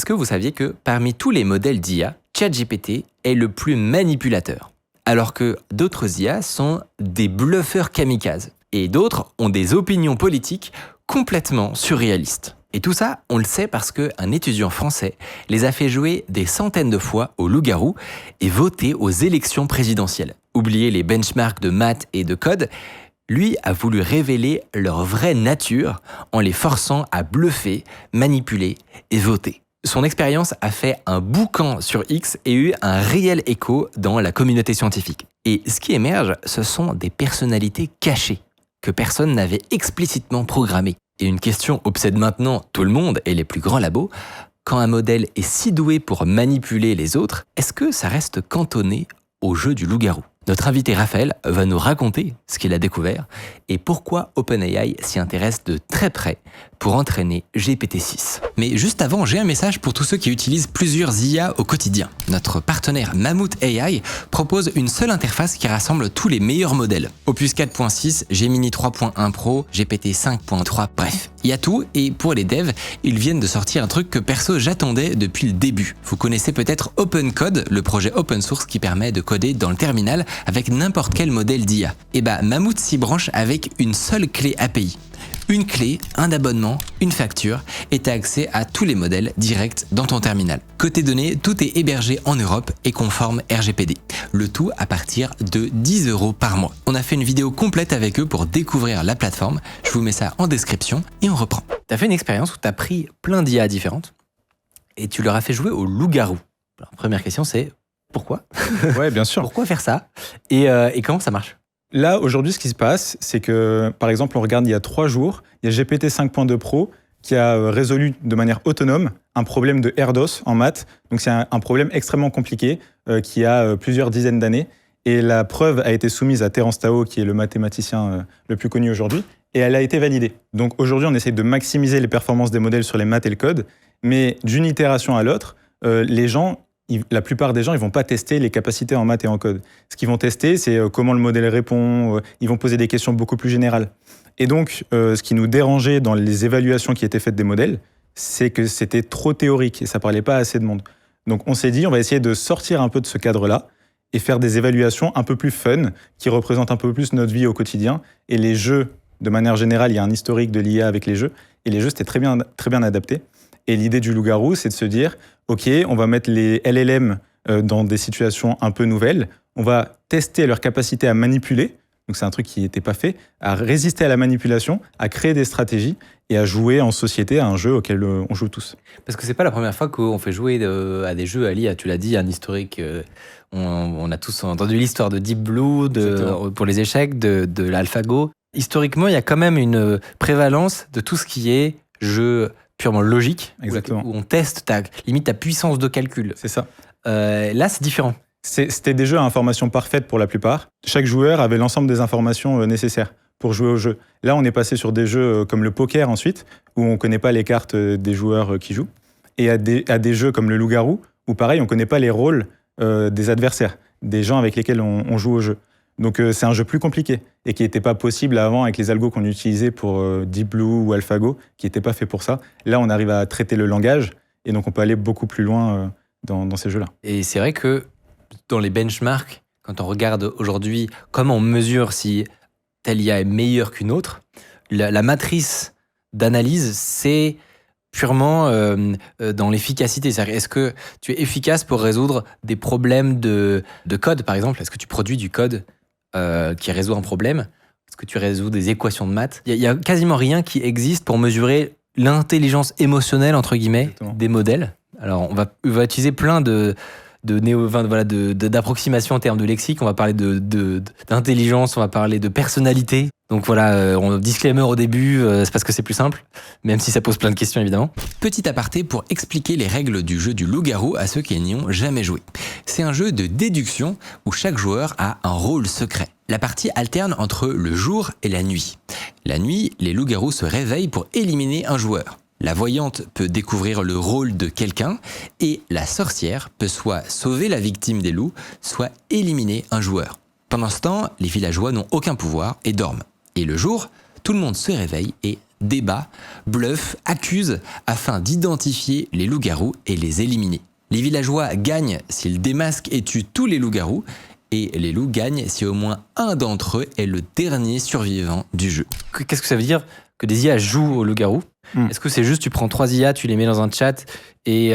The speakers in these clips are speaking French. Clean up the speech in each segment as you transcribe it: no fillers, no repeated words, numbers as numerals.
Est-ce que vous saviez que parmi tous les modèles d'IA, ChatGPT est le plus manipulateur, alors que d'autres IA sont des bluffeurs kamikazes, et d'autres ont des opinions politiques complètement surréalistes. Et tout ça, on le sait parce qu'un étudiant français les a fait jouer des centaines de fois au loup-garou et voter aux élections présidentielles. Oubliez les benchmarks de maths et de code, lui a voulu révéler leur vraie nature en les forçant à bluffer, manipuler et voter. Son expérience a fait un boucan sur X et eu un réel écho dans la communauté scientifique. Et ce qui émerge, ce sont des personnalités cachées, que personne n'avait explicitement programmées. Et une question obsède maintenant tout le monde et les plus grands labos. Quand un modèle est si doué pour manipuler les autres, est-ce que ça reste cantonné au jeu du loup-garou ? Notre invité Raphaël va nous raconter ce qu'il a découvert et pourquoi OpenAI s'y intéresse de très près pour entraîner GPT-6. Mais juste avant, j'ai un message pour tous ceux qui utilisent plusieurs IA au quotidien. Notre partenaire Mammouth AI propose une seule interface qui rassemble tous les meilleurs modèles. Opus 4.6, Gemini 3.1 Pro, GPT 5.3, bref, il y a tout. Et pour les devs, ils viennent de sortir un truc que perso j'attendais depuis le début. Vous connaissez peut-être OpenCode, le projet open source qui permet de coder dans le terminal avec n'importe quel modèle d'IA. Et Mammouth s'y branche avec une seule clé API. Une clé, un abonnement, une facture, et t'as accès à tous les modèles directs dans ton terminal. Côté données, tout est hébergé en Europe et conforme RGPD. Le tout à partir de 10 € par mois. On a fait une vidéo complète avec eux pour découvrir la plateforme. Je vous mets ça en description et on reprend. T'as fait une expérience où t'as pris plein d'IA différentes et tu leur as fait jouer au loup-garou. Alors, première question, c'est pourquoi ? Ouais, bien sûr. Pourquoi faire ça ? Et comment ça marche ? Là, aujourd'hui, ce qui se passe, c'est que, par exemple, on regarde il y a 3 jours, il y a GPT 5.2 Pro qui a résolu de manière autonome un problème de RDOS en maths. Donc, c'est un problème extrêmement compliqué qui a plusieurs dizaines d'années. Et la preuve a été soumise à Terence Tao, qui est le mathématicien le plus connu aujourd'hui, et elle a été validée. Donc, aujourd'hui, on essaie de maximiser les performances des modèles sur les maths et le code, mais d'une itération à l'autre, la plupart des gens, ils vont pas tester les capacités en maths et en code. Ce qu'ils vont tester, c'est comment le modèle répond, ils vont poser des questions beaucoup plus générales. Et donc, ce qui nous dérangeait dans les évaluations qui étaient faites des modèles, c'est que c'était trop théorique et ça parlait pas à assez de monde. Donc, on s'est dit, on va essayer de sortir un peu de ce cadre-là et faire des évaluations un peu plus fun, qui représentent un peu plus notre vie au quotidien. Et les jeux, de manière générale, il y a un historique de l'IA avec les jeux, et les jeux, c'était très bien adapté. Et l'idée du loup-garou, c'est de se dire, OK, on va mettre les LLM dans des situations un peu nouvelles, on va tester leur capacité à manipuler, donc c'est un truc qui n'était pas fait, à résister à la manipulation, à créer des stratégies et à jouer en société à un jeu auquel on joue tous. Parce que c'est pas la première fois qu'on fait jouer à des jeux à l'IA, tu l'as dit, un historique, on a tous entendu l'histoire de Deep Blue, pour les échecs, de l'AlphaGo. Historiquement, il y a quand même une prévalence de tout ce qui est jeu purement logique, où on teste limite ta puissance de calcul. C'est ça. Là, c'est différent. C'était des jeux à information parfaite pour la plupart. Chaque joueur avait l'ensemble des informations nécessaires pour jouer au jeu. Là, on est passé sur des jeux comme le poker ensuite, où on ne connaît pas les cartes des joueurs qui jouent, et à des jeux comme le loup-garou, où pareil, on ne connaît pas les rôles des adversaires, des gens avec lesquels on joue au jeu. Donc c'est un jeu plus compliqué et qui n'était pas possible avant avec les algos qu'on utilisait pour Deep Blue ou AlphaGo, qui n'étaient pas faits pour ça. Là, on arrive à traiter le langage et donc on peut aller beaucoup plus loin dans ces jeux-là. Et c'est vrai que dans les benchmarks, quand on regarde aujourd'hui comment on mesure si telle IA est meilleure qu'une autre, la matrice d'analyse, c'est purement dans l'efficacité. C'est-à-dire, est-ce que tu es efficace pour résoudre des problèmes de code, par exemple ? Est-ce que tu produis du code qui résout un problème ? Est-ce que tu résous des équations de maths ? Il y a quasiment rien qui existe pour mesurer l'intelligence émotionnelle, entre guillemets, Exactement. des modèles. Alors, on va utiliser plein d'approximations en termes de lexique. On va parler d'intelligence, on va parler de personnalité. Donc voilà, disclaimer au début, c'est parce que c'est plus simple, même si ça pose plein de questions évidemment. Petit aparté pour expliquer les règles du jeu du loup-garou à ceux qui n'y ont jamais joué. C'est un jeu de déduction où chaque joueur a un rôle secret. La partie alterne entre le jour et la nuit. La nuit, les loups-garous se réveillent pour éliminer un joueur. La voyante peut découvrir le rôle de quelqu'un et la sorcière peut soit sauver la victime des loups, soit éliminer un joueur. Pendant ce temps, les villageois n'ont aucun pouvoir et dorment. Et le jour, tout le monde se réveille et débat, bluffe, accuse afin d'identifier les loups-garous et les éliminer. Les villageois gagnent s'ils démasquent et tuent tous les loups-garous, et les loups gagnent si au moins un d'entre eux est le dernier survivant du jeu. Qu'est-ce que ça veut dire que des IA jouent au loup-garou ? Est-ce que c'est juste tu prends 3 IA, tu les mets dans un chat et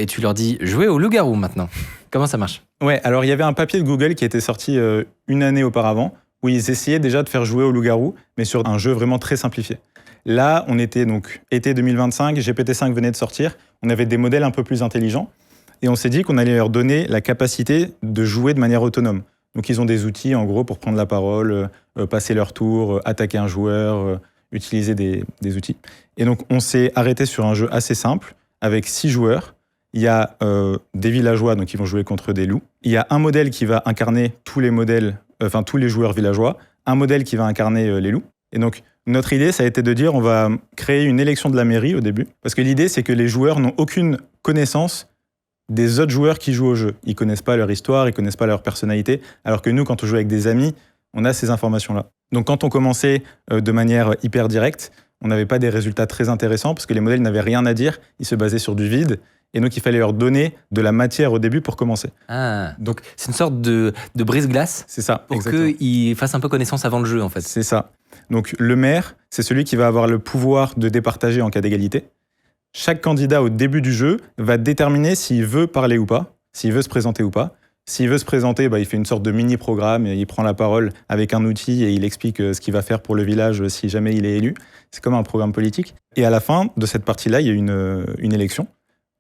tu leur dis jouez au loup-garou maintenant ? Comment ça marche ? Ouais, alors il y avait un papier de Google qui était sorti une année auparavant, où ils essayaient déjà de faire jouer au loup-garou, mais sur un jeu vraiment très simplifié. Là, on était donc été 2025, GPT-5 venait de sortir, on avait des modèles un peu plus intelligents, et on s'est dit qu'on allait leur donner la capacité de jouer de manière autonome. Donc ils ont des outils, en gros, pour prendre la parole, passer leur tour, attaquer un joueur, utiliser des outils. Et donc on s'est arrêté sur un jeu assez simple, avec 6 joueurs. Il y a des villageois, donc ils vont jouer contre des loups. Il y a un modèle qui va incarner tous les joueurs villageois, un modèle qui va incarner les loups. Et donc notre idée, ça a été de dire on va créer une élection de la mairie au début, parce que l'idée, c'est que les joueurs n'ont aucune connaissance des autres joueurs qui jouent au jeu. Ils connaissent pas leur histoire, ils connaissent pas leur personnalité, alors que nous, quand on joue avec des amis, on a ces informations-là. Donc quand on commençait de manière hyper directe, on n'avait pas des résultats très intéressants, parce que les modèles n'avaient rien à dire, ils se basaient sur du vide, et donc il fallait leur donner de la matière au début pour commencer. Ah, donc c'est une sorte de brise-glace C'est ça, pour exactement. qu'ils fassent un peu connaissance avant le jeu en fait. C'est ça. Donc le maire, c'est celui qui va avoir le pouvoir de départager en cas d'égalité. Chaque candidat au début du jeu va déterminer s'il veut parler ou pas, s'il veut se présenter ou pas. S'il veut se présenter, il fait une sorte de mini-programme, et il prend la parole avec un outil et il explique ce qu'il va faire pour le village si jamais il est élu. C'est comme un programme politique. Et à la fin de cette partie-là, il y a une élection.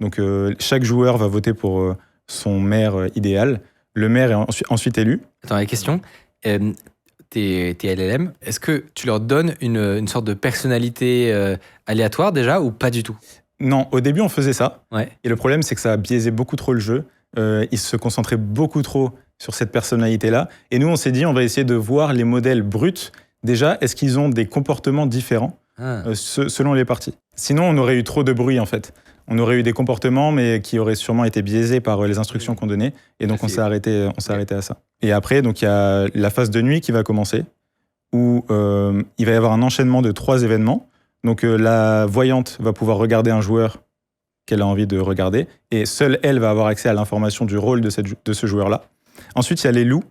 Donc chaque joueur va voter pour son maire idéal. Le maire est ensuite élu. Attends, la question, tes LLM, est-ce que tu leur donnes une sorte de personnalité aléatoire déjà ou pas du tout ? Non, au début on faisait ça. Ouais. Et le problème, c'est que ça a biaisé beaucoup trop le jeu. Ils se concentraient beaucoup trop sur cette personnalité-là. Et nous, on s'est dit, on va essayer de voir les modèles bruts. Déjà, est-ce qu'ils ont des comportements différents selon les parties ? Sinon, on aurait eu trop de bruit, en fait. On aurait eu des comportements, mais qui auraient sûrement été biaisés par les instructions qu'on donnait. Et donc, on s'est arrêté à ça. Et après, donc, il y a la phase de nuit qui va commencer, où il va y avoir un enchaînement de 3 événements. Donc, la voyante va pouvoir regarder un joueur qu'elle a envie de regarder, et seule elle va avoir accès à l'information du rôle de ce joueur-là. Ensuite, il y a les loups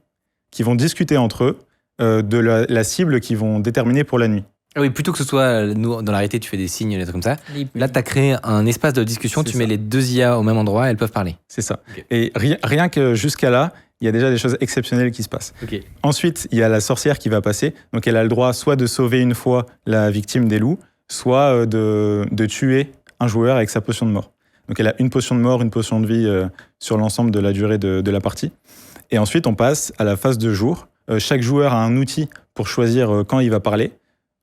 qui vont discuter entre eux de la cible qu'ils vont déterminer pour la nuit. Ah oui, plutôt que ce soit, nous, dans la réalité, tu fais des signes, des trucs comme ça. Là, tu as créé un espace de discussion, tu mets les 2 IA au même endroit, elles peuvent parler. C'est ça. Okay. Et rien que jusqu'à là, il y a déjà des choses exceptionnelles qui se passent. Okay. Ensuite, il y a la sorcière qui va passer. Donc, elle a le droit soit de sauver une fois la victime des loups, soit de tuer un joueur avec sa potion de mort. Donc, elle a une potion de mort, une potion de vie sur l'ensemble de la durée de la partie. Et ensuite, on passe à la phase de jour. Chaque joueur a un outil pour choisir quand il va parler.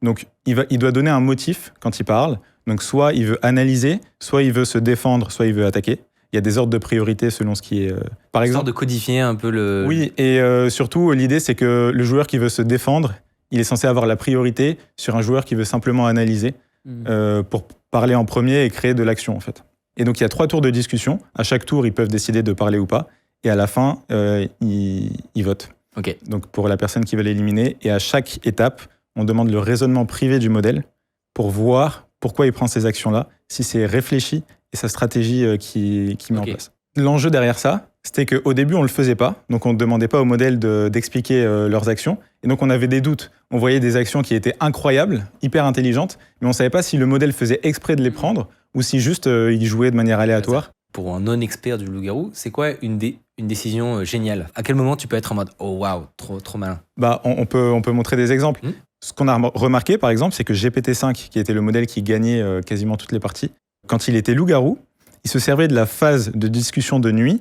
Donc, il doit donner un motif quand il parle. Donc, soit il veut analyser, soit il veut se défendre, soit il veut attaquer. Il y a des ordres de priorité selon ce qui est... par exemple, sorte de codifier un peu le... Oui, et surtout, l'idée, c'est que le joueur qui veut se défendre, il est censé avoir la priorité sur un joueur qui veut simplement analyser pour parler en premier et créer de l'action, en fait. Et donc, il y a 3 tours de discussion. À chaque tour, ils peuvent décider de parler ou pas. Et à la fin, ils votent. Okay. Donc, pour la personne qui veut l'éliminer. Et à chaque étape, on demande le raisonnement privé du modèle pour voir pourquoi il prend ces actions-là, si c'est réfléchi et sa stratégie qui met en place. L'enjeu derrière ça, c'était qu'au début, on ne le faisait pas. Donc, on ne demandait pas au modèle d'expliquer leurs actions. Et donc, on avait des doutes. On voyait des actions qui étaient incroyables, hyper intelligentes, mais on ne savait pas si le modèle faisait exprès de les prendre ou si juste il jouait de manière aléatoire. Pour un non-expert du loup-garou, c'est quoi une décision géniale ? À quel moment tu peux être en mode « Oh waouh, trop malin ». On peut montrer des exemples. Ce qu'on a remarqué, par exemple, c'est que GPT-5, qui était le modèle qui gagnait quasiment toutes les parties, quand il était loup-garou, il se servait de la phase de discussion de nuit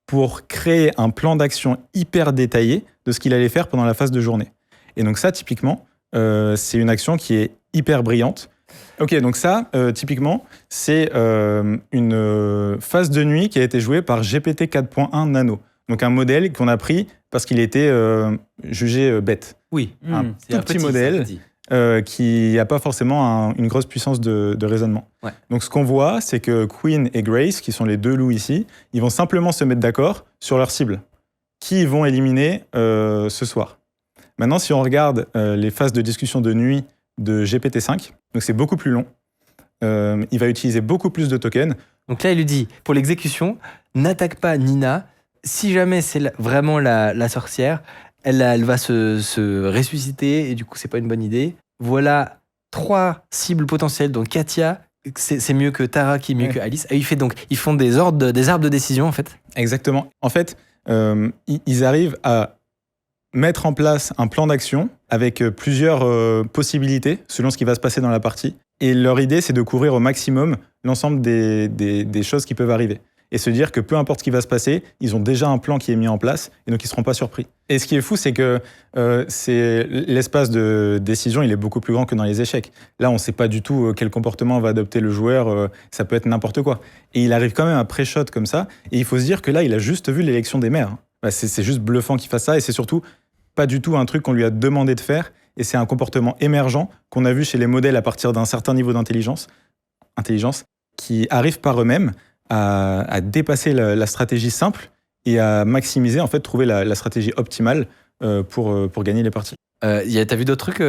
pour créer un plan d'action hyper détaillé de ce qu'il allait faire pendant la phase de journée. Et donc ça, typiquement, c'est une action qui est hyper brillante. Ok, donc ça, typiquement, c'est une phase de nuit qui a été jouée par GPT 4.1 Nano. Donc un modèle qu'on a pris parce qu'il était jugé bête. Oui, un tout petit modèle qui n'a pas forcément une grosse puissance de raisonnement. Ouais. Donc ce qu'on voit, c'est que Queen et Grace, qui sont les 2 loups ici, ils vont simplement se mettre d'accord sur leur cible. Qui ils vont éliminer ce soir. Maintenant, si on regarde les phases de discussion de nuit de GPT-5. Donc c'est beaucoup plus long. Il va utiliser beaucoup plus de tokens. Donc là, il lui dit, pour l'exécution, n'attaque pas Nina. Si jamais c'est vraiment la sorcière, elle va se ressusciter et du coup, c'est pas une bonne idée. Voilà 3 cibles potentielles. Donc Katia, c'est mieux que Tara, qui est mieux que Alice. Et ils font des arbres de décision, en fait. Exactement. En fait, ils arrivent à mettre en place un plan d'action avec plusieurs possibilités selon ce qui va se passer dans la partie. Et leur idée, c'est de couvrir au maximum l'ensemble des choses qui peuvent arriver. Et se dire que peu importe ce qui va se passer, ils ont déjà un plan qui est mis en place et donc ils ne seront pas surpris. Et ce qui est fou, c'est que l'espace de décision, il est beaucoup plus grand que dans les échecs. Là, on ne sait pas du tout quel comportement va adopter le joueur, ça peut être n'importe quoi. Et il arrive quand même à pré-shot comme ça, et il faut se dire que là, il a juste vu l'élection des maires. Bah, c'est juste bluffant qu'il fasse ça, et c'est surtout pas du tout un truc qu'on lui a demandé de faire, et c'est un comportement émergent qu'on a vu chez les modèles à partir d'un certain niveau d'intelligence, qui arrivent par eux-mêmes à dépasser la stratégie simple et à maximiser, en fait, trouver la stratégie optimale pour gagner les parties. T'as vu d'autres trucs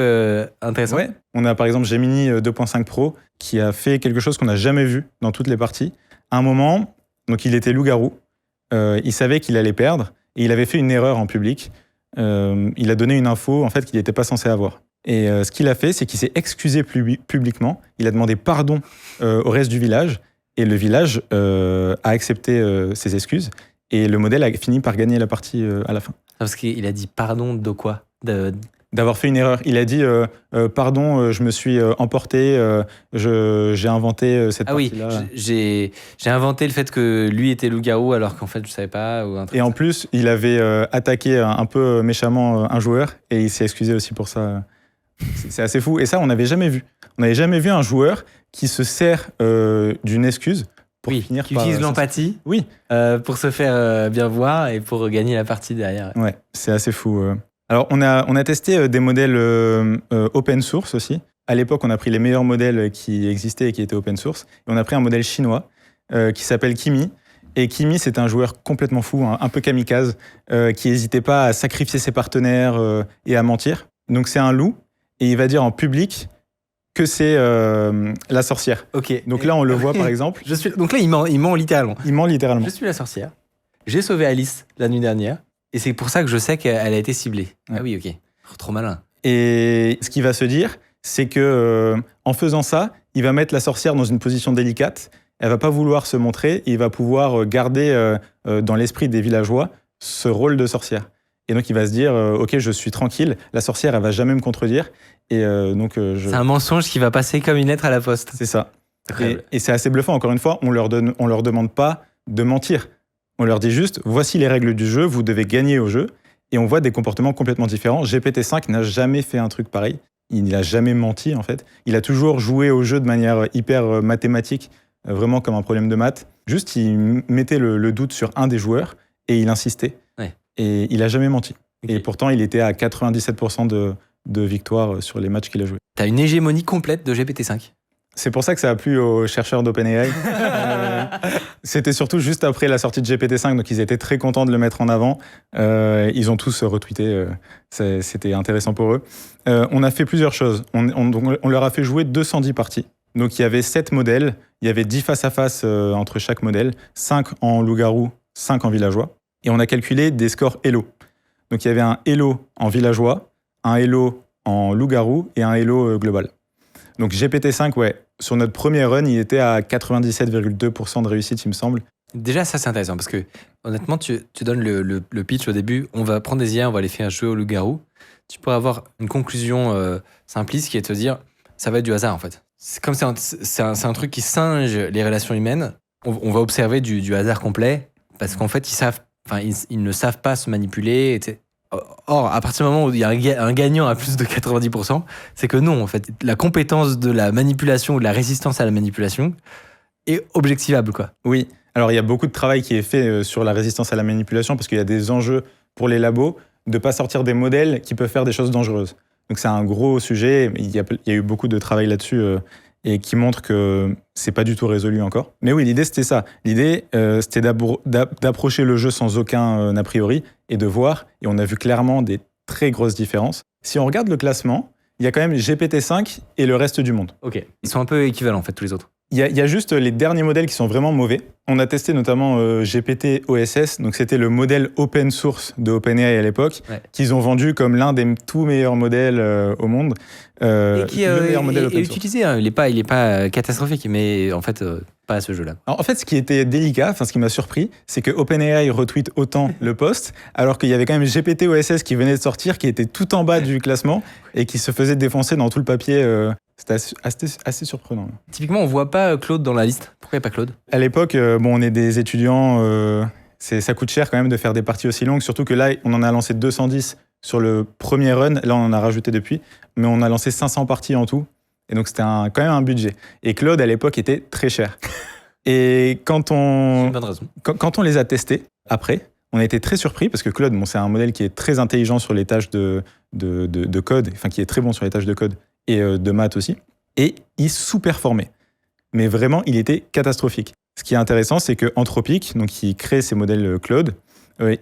intéressants? Ouais. On a par exemple Gemini 2.5 Pro qui a fait quelque chose qu'on n'a jamais vu dans toutes les parties. À un moment, donc il était loup-garou, il savait qu'il allait perdre et il avait fait une erreur en public. Il a donné une info en fait qu'il n'était pas censé avoir. Et ce qu'il a fait, c'est qu'il s'est excusé publiquement. Il a demandé pardon au reste du village. Et le village a accepté ses excuses. Et le modèle a fini par gagner la partie à la fin. Parce qu'il a dit pardon de quoi? D'avoir fait une erreur. Il a dit pardon, je me suis emporté, j'ai inventé cette partie-là. Ah oui, j'ai inventé le fait que lui était loup-garou alors qu'en fait je savais pas. Ou un truc et en plus, il avait attaqué un peu méchamment un joueur et il s'est excusé aussi pour ça. C'est assez fou. Et ça, on n'avait jamais vu. On n'avait jamais vu un joueur qui se sert d'une excuse pour finir qui par... utilise l'empathie pour se faire bien voir et pour gagner la partie derrière. Ouais, c'est assez fou. Alors, on a testé des modèles open source aussi. À l'époque, on a pris les meilleurs modèles qui existaient et qui étaient open source. Et on a pris un modèle chinois qui s'appelle Kimi. Et Kimi, c'est un joueur complètement fou, un peu kamikaze, qui n'hésitait pas à sacrifier ses partenaires et à mentir. Donc, c'est un loup. Et il va dire en public que c'est la sorcière. Ok. Donc là, on le voit par exemple. Donc là, il ment littéralement. Il ment littéralement. Je suis la sorcière. J'ai sauvé Alice la nuit dernière. Et c'est pour ça que je sais qu'elle a été ciblée. Ouais. Ah oui, ok. Trop malin. Et ce qu'il va se dire, c'est que en faisant ça, il va mettre la sorcière dans une position délicate. Elle va pas vouloir se montrer. Et il va pouvoir garder dans l'esprit des villageois ce rôle de sorcière. Et donc, il va se dire, ok, je suis tranquille, la sorcière, elle va jamais me contredire. Et C'est un mensonge qui va passer comme une lettre à la poste. C'est ça. Et c'est assez bluffant. Encore une fois, on leur demande pas de mentir. On leur dit juste, voici les règles du jeu, vous devez gagner au jeu. Et on voit des comportements complètement différents. GPT-5 n'a jamais fait un truc pareil. Il n'a jamais menti, en fait. Il a toujours joué au jeu de manière hyper mathématique, vraiment comme un problème de maths. Juste, il mettait le doute sur un des joueurs et il insistait. Ouais. Et il n'a jamais menti. Okay. Et pourtant, il était à 97% de victoire sur les matchs qu'il a joués. T'as une hégémonie complète de GPT-5. C'est pour ça que ça a plu aux chercheurs d'OpenAI. C'était surtout juste après la sortie de GPT-5, donc ils étaient très contents de le mettre en avant. Ils ont tous retweeté, c'était intéressant pour eux. On a fait plusieurs choses. On leur a fait jouer 210 parties. Donc il y avait 7 modèles, il y avait 10 face-à-face entre chaque modèle, 5 en loup-garou, 5 en villageois. Et on a calculé des scores Elo. Donc il y avait un Elo en villageois, un Elo en loup-garou et un Elo global. Donc GPT-5, ouais, sur notre premier run, il était à 97,2% de réussite, il me semble. Déjà, ça, c'est intéressant parce que, honnêtement, tu donnes le pitch au début. On va prendre des IA, on va les faire jouer au loup-garou. Tu pourrais avoir une conclusion simpliste qui est de te dire, ça va être du hasard, en fait. C'est comme c'est un truc qui singe les relations humaines. On va observer du hasard complet parce qu'en fait, ils ne savent pas se manipuler. Or, à partir du moment où il y a un gagnant à plus de 90%, c'est que non, en fait, la compétence de la manipulation ou de la résistance à la manipulation est objectivable, quoi. Oui. Alors, il y a beaucoup de travail qui est fait sur la résistance à la manipulation parce qu'il y a des enjeux pour les labos de ne pas sortir des modèles qui peuvent faire des choses dangereuses. Donc, c'est un gros sujet. Il y a eu beaucoup de travail là-dessus et qui montre que c'est pas du tout résolu encore. Mais oui, l'idée, c'était ça. L'idée, c'était d'approcher le jeu sans aucun a priori et de voir. Et on a vu clairement des très grosses différences. Si on regarde le classement, il y a quand même GPT-5 et le reste du monde. Ok. Ils sont un peu équivalents en fait, tous les autres. Il y a juste les derniers modèles qui sont vraiment mauvais. On a testé notamment GPT OSS, donc c'était le modèle open source de OpenAI à l'époque, qu'ils ont vendu comme l'un des tout meilleurs modèles au monde. Et qui le meilleur modèle est open source. utilisé, hein. Il est pas catastrophique, mais en fait, pas à ce jeu-là. Alors, en fait, ce qui était délicat, ce qui m'a surpris, c'est que OpenAI retweet autant le post, alors qu'il y avait quand même GPT OSS qui venait de sortir, qui était tout en bas du classement et qui se faisait défoncer dans tout le papier. C'était assez surprenant. Typiquement, on voit pas Claude dans la liste. Pourquoi il n'y a pas Claude? À l'époque, on est des étudiants, ça coûte cher quand même de faire des parties aussi longues, surtout que là, on en a lancé 210 sur le premier run, là on en a rajouté depuis, mais on a lancé 500 parties en tout, et donc c'était quand même un budget. Et Claude, à l'époque, était très cher. Et quand on les a testés, après, on a été très surpris, parce que Claude, c'est un modèle qui est très intelligent sur les tâches de code, enfin qui est très bon sur les tâches de code, et de maths aussi, et il sous-performait. Mais vraiment, il était catastrophique. Ce qui est intéressant, c'est que Anthropic, donc qui crée ces modèles Claude,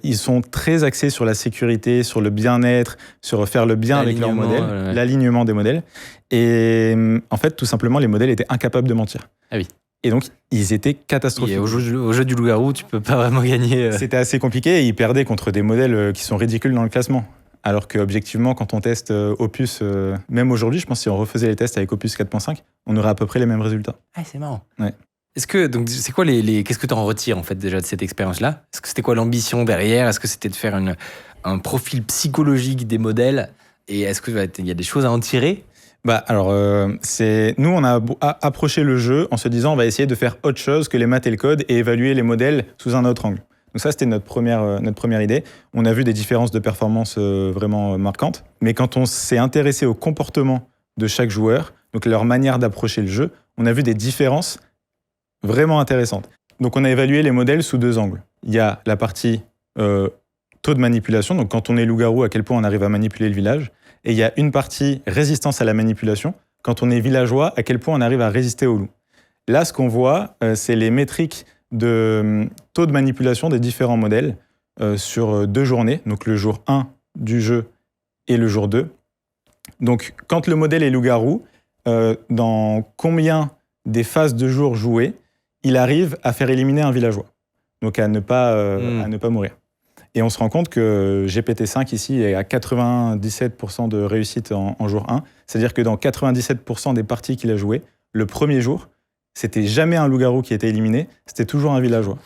ils sont très axés sur la sécurité, sur le bien-être, sur faire le bien avec leurs modèles, l'alignement des modèles. Et en fait, tout simplement, les modèles étaient incapables de mentir. Ah oui. Et donc, ils étaient catastrophiques. Et au jeu du loup-garou, tu peux pas vraiment gagner. C'était assez compliqué et ils perdaient contre des modèles qui sont ridicules dans le classement. Alors qu'objectivement, quand on teste Opus, même aujourd'hui, je pense que si on refaisait les tests avec Opus 4.5, on aurait à peu près les mêmes résultats. Ah, c'est marrant. Ouais. Est-ce que, donc, c'est quoi qu'est-ce que tu en retires, en fait, déjà, de cette expérience-là? Est-ce que c'était quoi l'ambition derrière? Est-ce que c'était de faire un profil psychologique des modèles? Et est-ce qu'il y a des choses à en tirer? Alors, nous, on a approché le jeu en se disant on va essayer de faire autre chose que les maths et le code et évaluer les modèles sous un autre angle. Donc ça, c'était notre première idée. On a vu des différences de performance vraiment marquantes. Mais quand on s'est intéressé au comportement de chaque joueur, donc leur manière d'approcher le jeu, on a vu des différences vraiment intéressantes. Donc on a évalué les modèles sous deux angles. Il y a la partie taux de manipulation, donc quand on est loup-garou, à quel point on arrive à manipuler le village. Et il y a une partie résistance à la manipulation, quand on est villageois, à quel point on arrive à résister au loup. Là, ce qu'on voit, c'est les métriques de taux de manipulation des différents modèles sur 2 journées, donc le jour 1 du jeu et le jour 2. Donc, quand le modèle est loup-garou, dans combien des phases de jour jouées, il arrive à faire éliminer un villageois, donc à ne pas mourir. Et on se rend compte que GPT-5 ici est à 97% de réussite en jour 1, c'est-à-dire que dans 97% des parties qu'il a jouées, le premier jour, c'était jamais un loup-garou qui était éliminé, c'était toujours un villageois.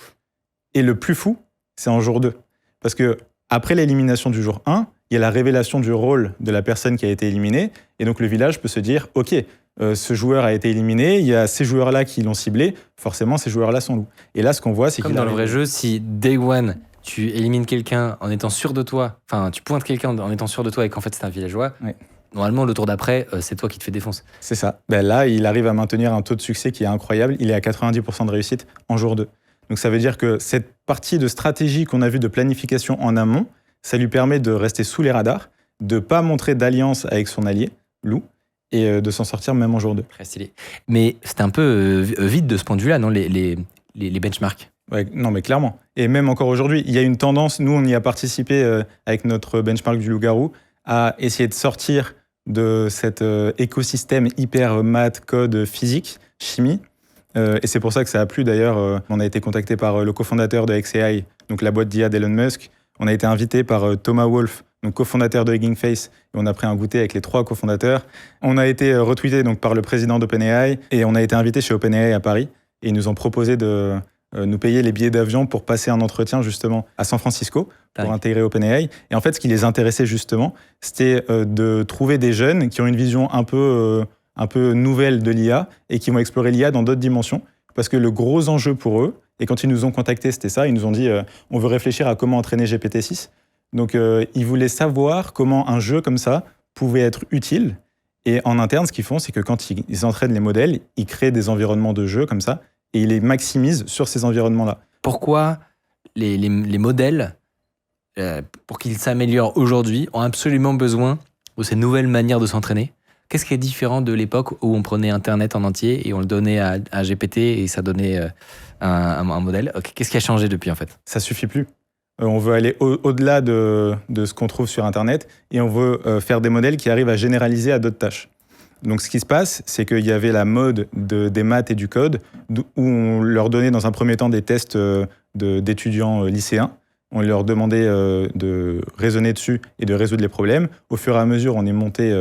Et le plus fou, c'est en jour 2. Parce que après l'élimination du jour 1, il y a la révélation du rôle de la personne qui a été éliminée, et donc le village peut se dire, ok, ce joueur a été éliminé, il y a ces joueurs-là qui l'ont ciblé, forcément ces joueurs-là sont loups. Et là, ce qu'on voit, c'est comme dans le vrai jeu, si Day One, tu élimines quelqu'un en étant sûr de toi, enfin tu pointes quelqu'un en étant sûr de toi et qu'en fait c'est un villageois, normalement le tour d'après, c'est toi qui te fais défoncer. C'est ça. Là, il arrive à maintenir un taux de succès qui est incroyable, il est à 90% de réussite en jour 2. Donc ça veut dire que cette partie de stratégie qu'on a vue de planification en amont, ça lui permet de rester sous les radars, de ne pas montrer d'alliance avec son allié, loup, et de s'en sortir même en jour 2. Très stylé. Mais c'était un peu vide de ce point de vue-là, non, les benchmarks? Ouais, non, mais clairement. Et même encore aujourd'hui, il y a une tendance, nous on y a participé avec notre benchmark du loup-garou, à essayer de sortir de cet écosystème hyper maths, code, physique, chimie. Et c'est pour ça que ça a plu d'ailleurs. On a été contacté par le cofondateur de xAI, donc la boîte d'IA d'Elon Musk. On a été invité par Thomas Wolf, donc cofondateur de Hugging Face, et on a pris un goûter avec les 3 cofondateurs. On a été retweeté donc par le président d'OpenAI, et on a été invité chez OpenAI à Paris, et ils nous ont proposé de nous payer les billets d'avion pour passer un entretien justement à San Francisco pour intégrer OpenAI. Et en fait, ce qui les intéressait justement, c'était de trouver des jeunes qui ont une vision un peu nouvelle de l'IA et qui vont explorer l'IA dans d'autres dimensions. Parce que le gros enjeu pour eux, et quand ils nous ont contactés, c'était ça, ils nous ont dit on veut réfléchir à comment entraîner GPT-6. Donc ils voulaient savoir comment un jeu comme ça pouvait être utile. Et en interne, ce qu'ils font, c'est que quand ils entraînent les modèles, ils créent des environnements de jeu comme ça, et ils les maximisent sur ces environnements-là. Pourquoi les modèles, pour qu'ils s'améliorent aujourd'hui, ont absolument besoin de ces nouvelles manières de s'entraîner? Qu'est-ce qui est différent de l'époque où on prenait Internet en entier et on le donnait à GPT et ça donnait un modèle? Qu'est-ce qui a changé depuis en fait? Ça suffit plus. on veut aller au-delà de ce qu'on trouve sur Internet et on veut faire des modèles qui arrivent à généraliser à d'autres tâches. Donc ce qui se passe, c'est qu'il y avait la mode des maths et du code où on leur donnait dans un premier temps des tests d'étudiants lycéens. On leur demandait de raisonner dessus et de résoudre les problèmes. Au fur et à mesure, on est monté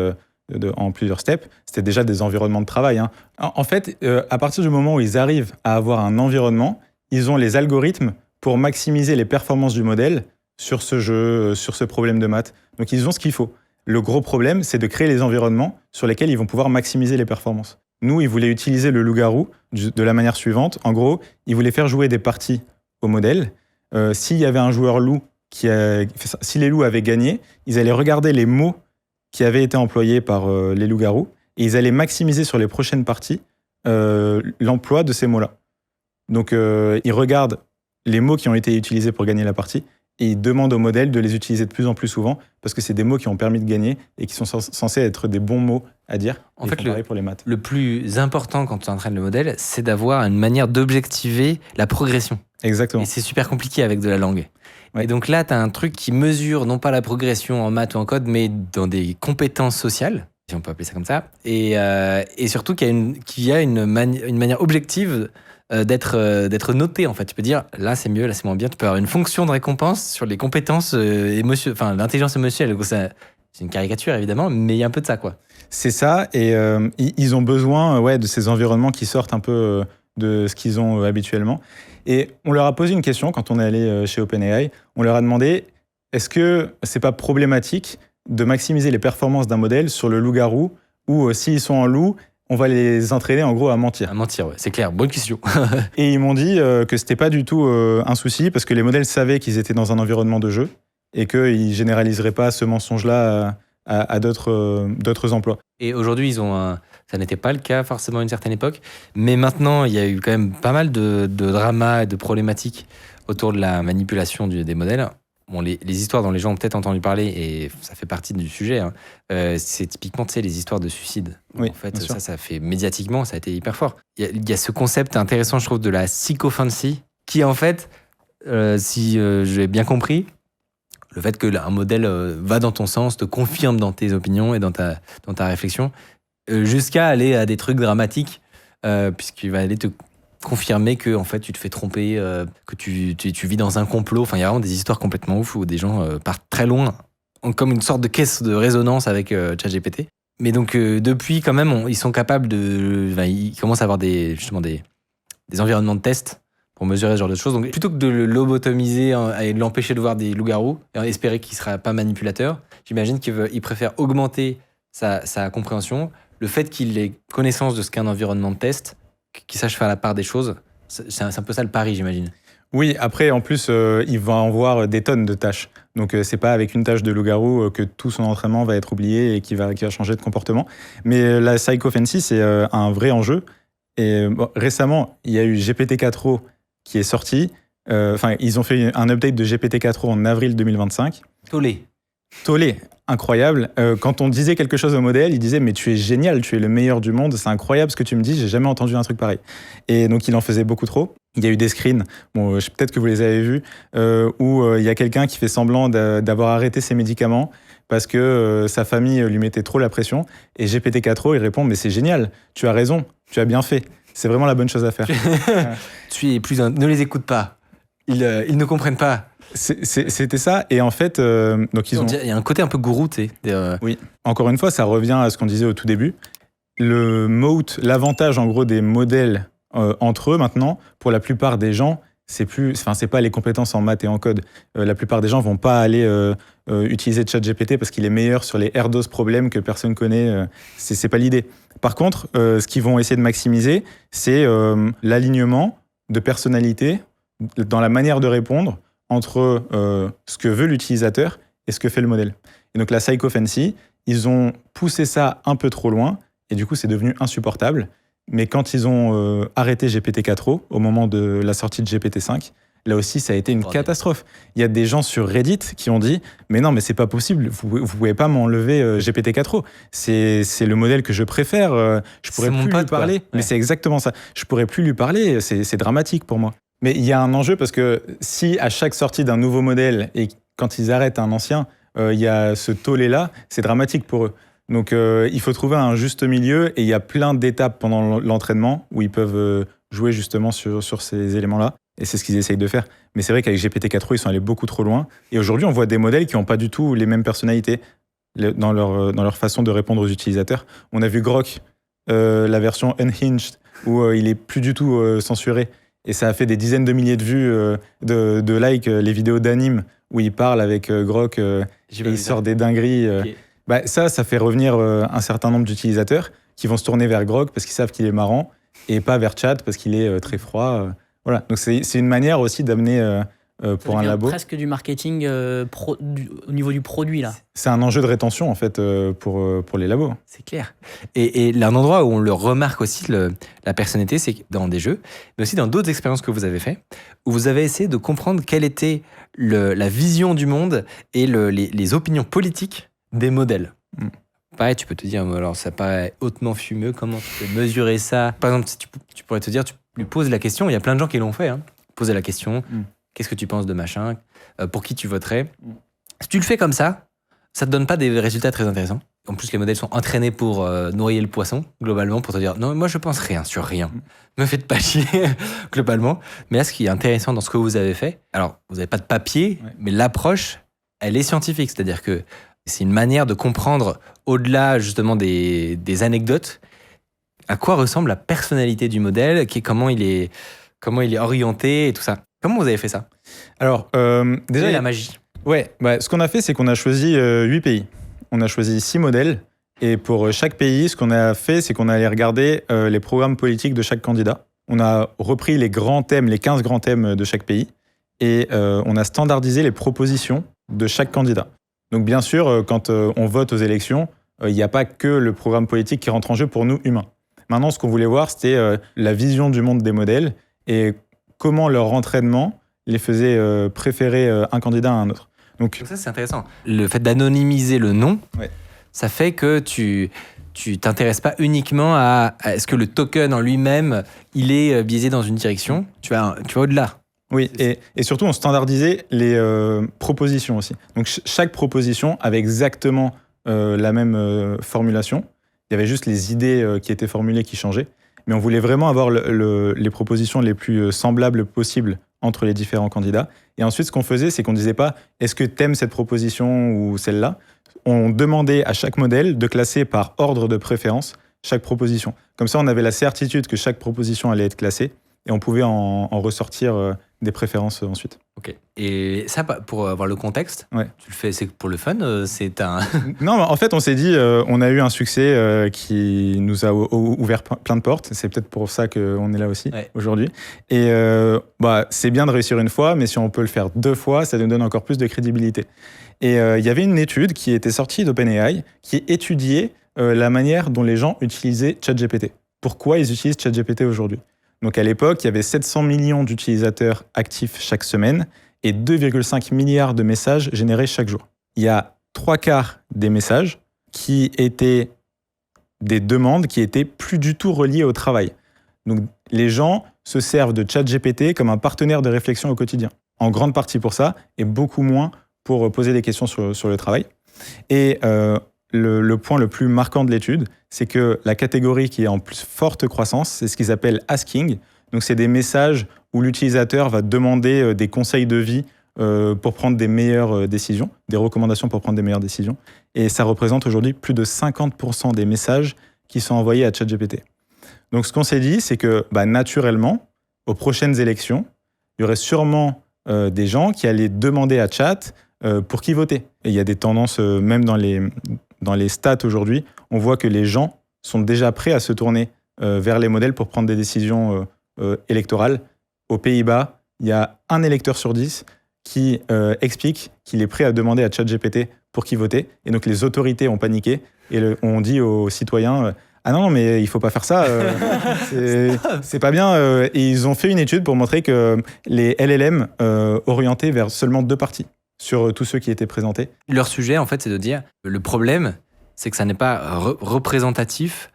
en plusieurs steps. C'était déjà des environnements de travail. Hein. En fait, à partir du moment où ils arrivent à avoir un environnement, ils ont les algorithmes pour maximiser les performances du modèle sur ce jeu, sur ce problème de maths. Donc ils ont ce qu'il faut. Le gros problème, c'est de créer les environnements sur lesquels ils vont pouvoir maximiser les performances. Nous, ils voulaient utiliser le loup-garou de la manière suivante. En gros, ils voulaient faire jouer des parties au modèle. S'il y avait un joueur loup, si les loups avaient gagné, ils allaient regarder les mots qui avaient été employés par les loups-garous et ils allaient maximiser sur les prochaines parties l'emploi de ces mots-là. Donc, ils regardent les mots qui ont été utilisés pour gagner la partie et ils demandent au modèle de les utiliser de plus en plus souvent parce que c'est des mots qui ont permis de gagner et qui sont censés être des bons mots à dire. En fait, pareil pour les maths. Le plus important quand tu entraînes le modèle, c'est d'avoir une manière d'objectiver la progression. Exactement. Et c'est super compliqué avec de la langue. Ouais. Et donc là, tu as un truc qui mesure non pas la progression en maths ou en code, mais dans des compétences sociales, si on peut appeler ça comme ça, et surtout qu'il y a une manière objective d'être noté, en fait. Tu peux dire, là c'est mieux, là c'est moins bien. Tu peux avoir une fonction de récompense sur les compétences l'intelligence émotionnelle. Donc, c'est une caricature, évidemment, mais il y a un peu de ça, quoi. C'est ça, et ils ont besoin de ces environnements qui sortent un peu de ce qu'ils ont habituellement. Et on leur a posé une question quand on est allé chez OpenAI. On leur a demandé, est-ce que c'est pas problématique de maximiser les performances d'un modèle sur le loup-garou ou s'ils sont en loup, on va les entraîner en gros à mentir. À mentir, ouais, c'est clair. Bonne question. Et ils m'ont dit que c'était pas du tout un souci parce que les modèles savaient qu'ils étaient dans un environnement de jeu et qu'ils généraliseraient pas ce mensonge-là à d'autres emplois. Et aujourd'hui, ça n'était pas le cas forcément à une certaine époque, mais maintenant, il y a eu quand même pas mal de dramas et de problématiques autour de la manipulation des modèles. Bon, les histoires dont les gens ont peut-être entendu parler, et ça fait partie du sujet, hein, c'est typiquement, les histoires de suicide. Oui, en fait, bien sûr. ça fait médiatiquement, ça a été hyper fort. Il y a ce concept intéressant, je trouve, de la psychophancy, qui en fait, si j'ai bien compris, le fait que un modèle va dans ton sens, te confirme dans tes opinions et dans ta réflexion, jusqu'à aller à des trucs dramatiques, puisqu'il va aller te confirmer que en fait, tu te fais tromper, que tu vis dans un complot. Enfin, il y a vraiment des histoires complètement ouf où des gens partent très loin, comme une sorte de caisse de résonance avec ChatGPT. Mais donc, depuis, quand même, ils sont capables ils commencent à avoir des environnements de test pour mesurer ce genre de choses. Donc, plutôt que de le lobotomiser et de l'empêcher de voir des loups-garous et espérer qu'il ne sera pas manipulateur, j'imagine qu'il préfère augmenter sa compréhension. Le fait qu'il ait connaissance de ce qu'est un environnement de test, qu'il sache faire la part des choses, c'est un peu ça le pari, j'imagine. Oui, après, en plus, il va en voir des tonnes de tâches. Donc, c'est pas avec une tâche de loup-garou que tout son entraînement va être oublié et qu'il va changer de comportement. Mais la psychophancy, c'est un vrai enjeu. Et récemment, il y a eu GPT-4o qui est sorti. Ils ont fait un update de GPT-4o en avril 2025. Tollé, incroyable. Quand on disait quelque chose au modèle, il disait « Mais tu es génial, tu es le meilleur du monde, c'est incroyable ce que tu me dis, j'ai jamais entendu un truc pareil. » Et donc, il en faisait beaucoup trop. Il y a eu des screens, peut-être que vous les avez vus, où il y a quelqu'un qui fait semblant d'avoir arrêté ses médicaments parce que sa famille lui mettait trop la pression. Et GPT-4o, il répond « Mais c'est génial, tu as raison, tu as bien fait. C'est vraiment la bonne chose à faire. » Ne les écoute pas. Ils ne comprennent pas. C'était ça, et en fait, donc Il y a un côté un peu gourou, tu sais. Oui, encore une fois, ça revient à ce qu'on disait au tout début. Le moat, l'avantage en gros des modèles entre eux maintenant, pour la plupart des gens, c'est pas les compétences en maths et en code. La plupart des gens vont pas aller utiliser ChatGPT parce qu'il est meilleur sur les RDOS problèmes que personne connaît. C'est pas l'idée. Par contre, ce qu'ils vont essayer de maximiser, c'est l'alignement de personnalité dans la manière de répondre entre ce que veut l'utilisateur et ce que fait le modèle. Et donc la psychophancy, ils ont poussé ça un peu trop loin, et du coup c'est devenu insupportable. Mais quand ils ont arrêté GPT-4o, au moment de la sortie de GPT-5, là aussi ça a été une catastrophe. Il y a des gens sur Reddit qui ont dit « Mais non, mais c'est pas possible, vous pouvez pas m'enlever GPT-4o. C'est le modèle que je préfère, je pourrais plus lui parler. » Mais c'est exactement ça. Je pourrais plus lui parler, c'est dramatique pour moi. Mais il y a un enjeu parce que si à chaque sortie d'un nouveau modèle et quand ils arrêtent un ancien, il y a ce tollé-là, c'est dramatique pour eux. Donc il faut trouver un juste milieu et il y a plein d'étapes pendant l'entraînement où ils peuvent jouer justement sur ces éléments-là. Et c'est ce qu'ils essayent de faire. Mais c'est vrai qu'avec GPT-4o, ils sont allés beaucoup trop loin. Et aujourd'hui, on voit des modèles qui n'ont pas du tout les mêmes personnalités dans leur façon de répondre aux utilisateurs. On a vu Grok, la version Unhinged, où il est plus du tout censuré. Et ça a fait des dizaines de milliers de vues, de likes, les vidéos d'anime où il parle avec Grok et il sort des dingueries. Ok. Ça fait revenir un certain nombre d'utilisateurs qui vont se tourner vers Grok parce qu'ils savent qu'il est marrant et pas vers Chat parce qu'il est très froid. Voilà. Donc c'est une manière aussi d'amener pour un labo. Presque du marketing au niveau du produit là. C'est un enjeu de rétention en fait pour les labos. C'est clair. Et là, un endroit où on le remarque aussi, la personnalité, c'est dans des jeux, mais aussi dans d'autres expériences que vous avez fait, où vous avez essayé de comprendre quelle était la vision du monde et les opinions politiques des modèles. Pareil, tu peux te dire, alors ça paraît hautement fumeux, comment tu peux mesurer ça? Par exemple, si tu pourrais te dire, tu lui poses la question, il y a plein de gens qui l'ont fait, poser la question, qu'est-ce que tu penses de machin, pour qui tu voterais? Si tu le fais comme ça te donne pas des résultats très intéressants. En plus, les modèles sont entraînés pour noyer le poisson, globalement, pour te dire, non, moi je pense rien sur rien. Me faites pas chier, globalement. Mais là, ce qui est intéressant dans ce que vous avez fait, alors, vous n'avez pas de papier, mais l'approche, elle est scientifique. C'est-à-dire que c'est une manière de comprendre, au-delà justement des anecdotes, à quoi ressemble la personnalité du modèle, comment il est orienté et tout ça. Comment vous avez fait ça? Alors, déjà, la magie. Ouais, ce qu'on a fait, c'est qu'on a choisi 8 pays. On a choisi 6 modèles. Et pour chaque pays, ce qu'on a fait, c'est qu'on allait regarder les programmes politiques de chaque candidat. On a repris les grands thèmes, les 15 grands thèmes de chaque pays. Et on a standardisé les propositions de chaque candidat. Donc bien sûr, quand on vote aux élections, il n'y a pas que le programme politique qui rentre en jeu pour nous, humains. Maintenant, ce qu'on voulait voir, c'était la vision du monde des modèles et comment leur entraînement les faisait préférer un candidat à un autre. Donc ça, c'est intéressant. Le fait d'anonymiser le nom, ouais. Ça fait que tu t'intéresses pas uniquement à est-ce que le token en lui-même, il est biaisé dans une direction. Tu vas au-delà. Oui, et surtout, on standardisait les propositions aussi. Donc chaque proposition avait exactement la même formulation. Il y avait juste les idées qui étaient formulées qui changeaient. Mais on voulait vraiment avoir les propositions les plus semblables possibles entre les différents candidats. Et ensuite, ce qu'on faisait, c'est qu'on ne disait pas « est-ce que t'aimes cette proposition ou celle-là ?» On demandait à chaque modèle de classer par ordre de préférence chaque proposition. Comme ça, on avait la certitude que chaque proposition allait être classée et on pouvait en ressortir des préférences ensuite. Ok. Et ça, pour avoir le contexte, ouais. Tu le fais, c'est pour le fun, c'est un... Non, en fait, on s'est dit, on a eu un succès qui nous a ouvert plein de portes. C'est peut-être pour ça qu'on est là aussi aujourd'hui. Et c'est bien de réussir une fois, mais si on peut le faire 2 fois, ça nous donne encore plus de crédibilité. Et il y avait une étude qui était sortie d'OpenAI qui étudiait la manière dont les gens utilisaient ChatGPT. Pourquoi ils utilisent ChatGPT aujourd'hui? Donc à l'époque, il y avait 700 millions d'utilisateurs actifs chaque semaine et 2,5 milliards de messages générés chaque jour. Il y a 3/4 des messages qui étaient des demandes qui étaient plus du tout reliées au travail. Donc les gens se servent de ChatGPT comme un partenaire de réflexion au quotidien. En grande partie pour ça et beaucoup moins pour poser des questions sur le travail. Et le point le plus marquant de l'étude, c'est que la catégorie qui est en plus forte croissance, c'est ce qu'ils appellent asking. Donc, c'est des messages où l'utilisateur va demander des conseils de vie pour prendre des meilleures décisions, des recommandations pour prendre des meilleures décisions. Et ça représente aujourd'hui plus de 50% des messages qui sont envoyés à ChatGPT. Donc, ce qu'on s'est dit, c'est que naturellement, aux prochaines élections, il y aurait sûrement des gens qui allaient demander à Chat pour qui voter. Et il y a des tendances, même dans les stats aujourd'hui, on voit que les gens sont déjà prêts à se tourner vers les modèles pour prendre des décisions électorales. Aux Pays-Bas, il y a 1 électeur sur 10 qui explique qu'il est prêt à demander à ChatGPT pour qui voter. Et donc les autorités ont paniqué et on dit aux citoyens ah non, mais il faut pas faire ça, c'est pas bien. Et ils ont fait une étude pour montrer que les LLM orientaient vers seulement 2 parties sur tous ceux qui étaient présentés. Leur sujet, en fait, c'est de dire, le problème, c'est que ça n'est pas représentatif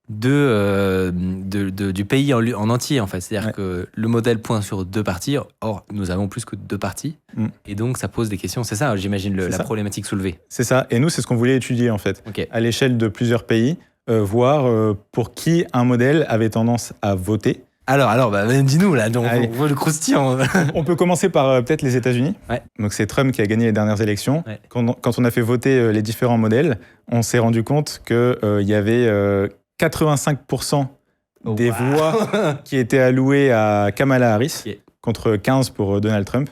du pays en entier, en fait. C'est-à-dire Ouais. que le modèle pointe sur 2 parties. Or, nous avons plus que 2 parties. Mm. Et donc, ça pose des questions. C'est ça, j'imagine, C'est la ça. problématique soulevée. C'est ça. Et nous, c'est ce qu'on voulait étudier, en fait. Ok. À l'échelle de plusieurs pays, voir pour qui un modèle avait tendance à voter. Alors, dis-nous, là, donc, Allez. on voit le croustillant. On peut commencer par peut-être les États-Unis. Ouais. Donc c'est Trump qui a gagné les dernières élections. Ouais. Quand on a fait voter les différents modèles, on s'est rendu compte qu'il y avait 85% des voix qui étaient allouées à Kamala Harris, Ok. contre 15 pour Donald Trump.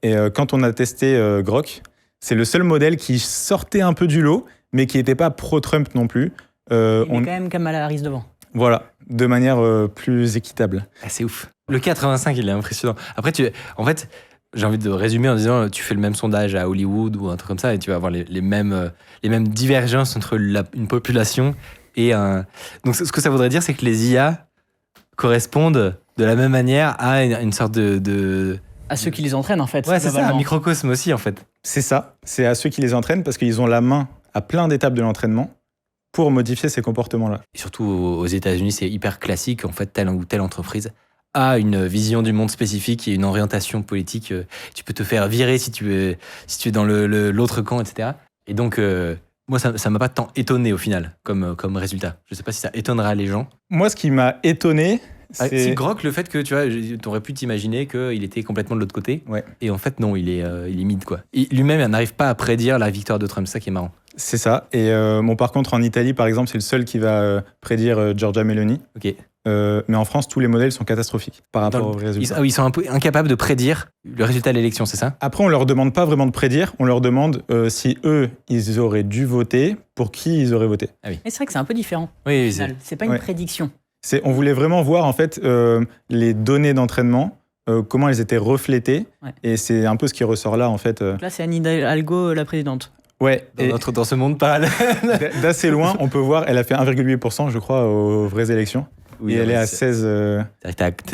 Et quand on a testé Grok, c'est le seul modèle qui sortait un peu du lot, mais qui n'était pas pro-Trump non plus. Il y a quand même Kamala Harris devant. Voilà, de manière plus équitable. Ah, c'est ouf. Le 85, il est impressionnant. Après, en fait, j'ai envie de résumer en disant, tu fais le même sondage à Hollywood ou un truc comme ça, et tu vas avoir les mêmes divergences entre une population et un... Donc, ce que ça voudrait dire, c'est que les IA correspondent de la même manière à une sorte de... À ceux qui les entraînent, en fait. Ouais, c'est ça, un globalement. microcosme aussi, en fait. C'est ça, c'est à ceux qui les entraînent parce qu'ils ont la main à plein d'étapes de l'entraînement pour modifier ces comportements-là. Et surtout, aux États-Unis, c'est hyper classique. En fait, telle ou telle entreprise a une vision du monde spécifique et une orientation politique. Tu peux te faire virer si tu es dans l'autre camp, etc. Et donc, moi, ça m'a pas tant étonné au final comme résultat. Je sais pas si ça étonnera les gens. Moi, ce qui m'a étonné, c'est... Si Grok, le fait que tu vois, t'aurais pu t'imaginer qu'il était complètement de l'autre côté. Ouais. Et en fait, non, il est mid, quoi. Et lui-même, il n'arrive pas à prédire la victoire de Trump. C'est ça qui est marrant. C'est ça. Et bon, par contre, en Italie, par exemple, c'est le seul qui va prédire Giorgia Meloni. Ok. Mais en France, tous les modèles sont catastrophiques par rapport aux résultats. Ils sont un peu incapables de prédire le résultat de l'élection, c'est ça? Après, on leur demande pas vraiment de prédire. On leur demande si eux, ils auraient dû voter, pour qui ils auraient voté. Mais c'est vrai que c'est un peu différent. Oui, au final. C'est pas une Ouais. prédiction. On voulait vraiment voir en fait les données d'entraînement, comment elles étaient reflétées. Ouais. Et c'est un peu ce qui ressort là en fait. Donc là, c'est Anne Hidalgo, la présidente. Ouais. Et dans ce monde parallèle. d'assez loin, on peut voir, elle a fait 1,8%, je crois, aux vraies élections. Oui, et elle ouais, est à c'est- 16.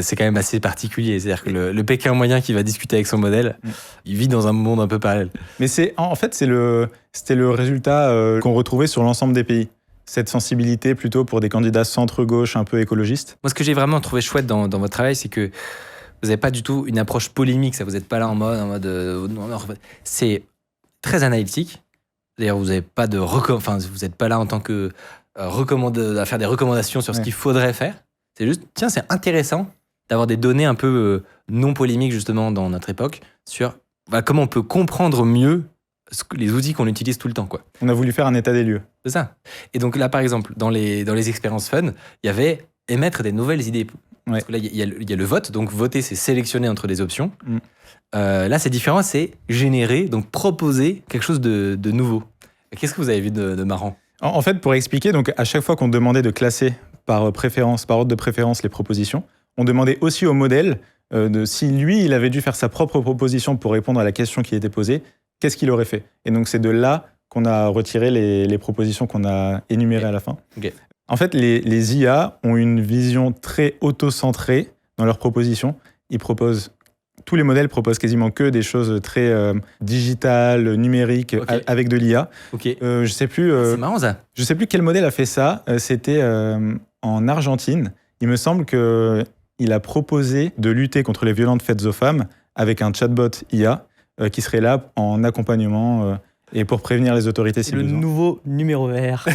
C'est quand même assez particulier. C'est-à-dire que le Pékin moyen qui va discuter avec son modèle, il vit dans un monde un peu parallèle. Mais en fait, c'était le résultat qu'on retrouvait sur l'ensemble des pays. Cette sensibilité plutôt pour des candidats centre-gauche un peu écologistes. Moi, ce que j'ai vraiment trouvé chouette dans votre travail, c'est que vous n'avez pas du tout une approche polémique. Ça, vous n'êtes pas là en mode non, c'est très analytique. D'ailleurs, vous n'avez pas vous n'êtes pas là en tant que à faire des recommandations sur ce Ouais. qu'il faudrait faire. C'est juste, tiens, c'est intéressant d'avoir des données un peu non polémiques justement dans notre époque sur comment on peut comprendre mieux les outils qu'on utilise tout le temps, quoi. On a voulu faire un état des lieux. C'est ça. Et donc là, par exemple, dans les expériences fun, il y avait émettre des nouvelles idées. Ouais. Parce que là, il y a le vote. Donc voter, c'est sélectionner entre des options. Mm. Là, c'est différent, c'est générer, donc proposer quelque chose de nouveau. Qu'est-ce que vous avez vu de marrant? En fait, pour expliquer, donc à chaque fois qu'on demandait de classer par préférence, par ordre de préférence les propositions, on demandait aussi au modèle de si lui, il avait dû faire sa propre proposition pour répondre à la question qui était posée, qu'est-ce qu'il aurait fait? Et donc c'est de là qu'on a retiré les propositions qu'on a énumérées Ok. à la fin. Ok. En fait, les IA ont une vision très auto-centrée dans leurs propositions. Tous les modèles proposent quasiment que des choses très digitales, numériques, Ok. avec de l'IA. Ok. Je sais plus. C'est marrant ça. Je sais plus quel modèle a fait ça. C'était en Argentine. Il me semble qu'il a proposé de lutter contre les violences faites aux femmes avec un chatbot IA qui serait là en accompagnement et pour prévenir les autorités si C'est le besoin. nouveau numéro vert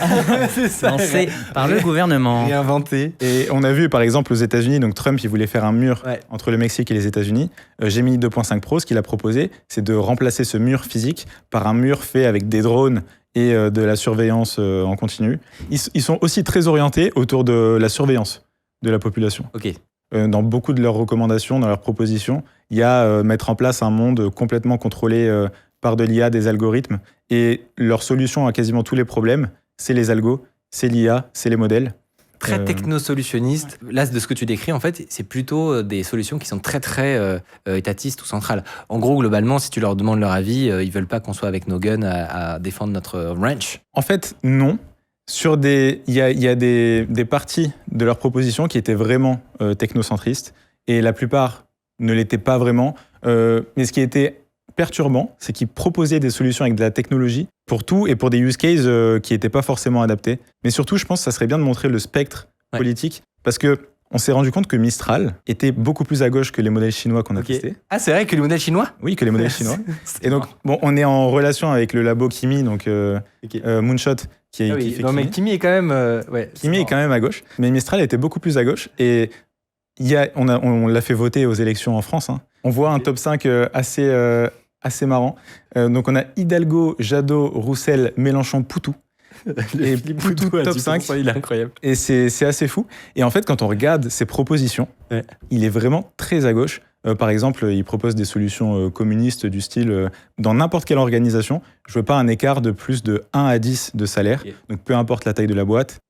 C'est ça. lancé par le gouvernement. Réinventé. Et on a vu par exemple aux États-Unis, donc Trump il voulait faire un mur Ouais. entre le Mexique et les États-Unis. Gemini 2.5 Pro, ce qu'il a proposé, c'est de remplacer ce mur physique par un mur fait avec des drones et de la surveillance en continu. Ils sont aussi très orientés autour de la surveillance de la population. Ok. Dans beaucoup de leurs recommandations, dans leurs propositions, il y a mettre en place un monde complètement contrôlé par de l'IA, des algorithmes. Et leur solution à quasiment tous les problèmes, c'est les algos, c'est l'IA, c'est les modèles. Très techno-solutionniste. Là, de ce que tu décris, en fait, c'est plutôt des solutions qui sont très, très étatistes ou centrales. En gros, globalement, si tu leur demandes leur avis, ils veulent pas qu'on soit avec nos guns à défendre notre ranch. En fait, non. Il y a des parties de leurs propositions qui étaient vraiment technocentristes et la plupart ne l'étaient pas vraiment. Mais ce qui était perturbant, c'est qu'ils proposaient des solutions avec de la technologie pour tout et pour des use cases qui n'étaient pas forcément adaptés. Mais surtout, je pense que ça serait bien de montrer le spectre politique, parce que on s'est rendu compte que Mistral était beaucoup plus à gauche que les modèles chinois qu'on a testés. Ah, c'est vrai que les modèles chinois? Oui, que les modèles chinois. Et donc, bon, on est en relation avec le labo Kimi, donc Moonshot, qui fait non, Kimi. mais Kimi est quand même... Kimi est quand même à gauche, mais Mistral était beaucoup plus à gauche. Et on l'a fait voter aux élections en France. Hein. On voit un top 5 assez marrant. Donc, on a Hidalgo, Jadot, Roussel, Mélenchon, Poutou. Et Poutou, top 5. Il est incroyable. Et c'est assez fou. Et en fait, quand on regarde ses propositions, il est vraiment très à gauche. Par exemple, il propose des solutions communistes du style, dans n'importe quelle organisation, je veux pas un écart de plus de 1 à 10 de salaire, donc peu importe la taille de la boîte.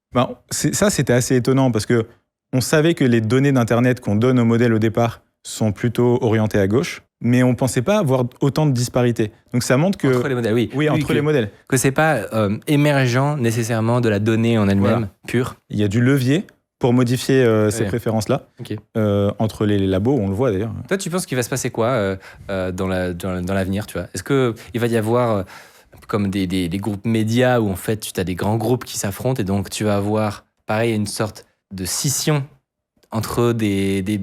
Ça, c'était assez étonnant parce que on savait que les données d'Internet qu'on donne au modèle au départ sont plutôt orientées à gauche, mais on ne pensait pas avoir autant de disparités. Donc ça montre que... Entre les modèles, oui. Oui, entre les modèles. Que ce n'est pas émergent nécessairement de la donnée en elle-même, pure. Il y a du levier pour modifier ces préférences-là. Entre les labos, on le voit d'ailleurs. Toi, tu penses qu'il va se passer quoi dans l'avenir, tu vois? Est-ce qu'il va y avoir comme des groupes médias où en fait tu as des grands groupes qui s'affrontent et donc tu vas avoir pareil une sorte de scission entre des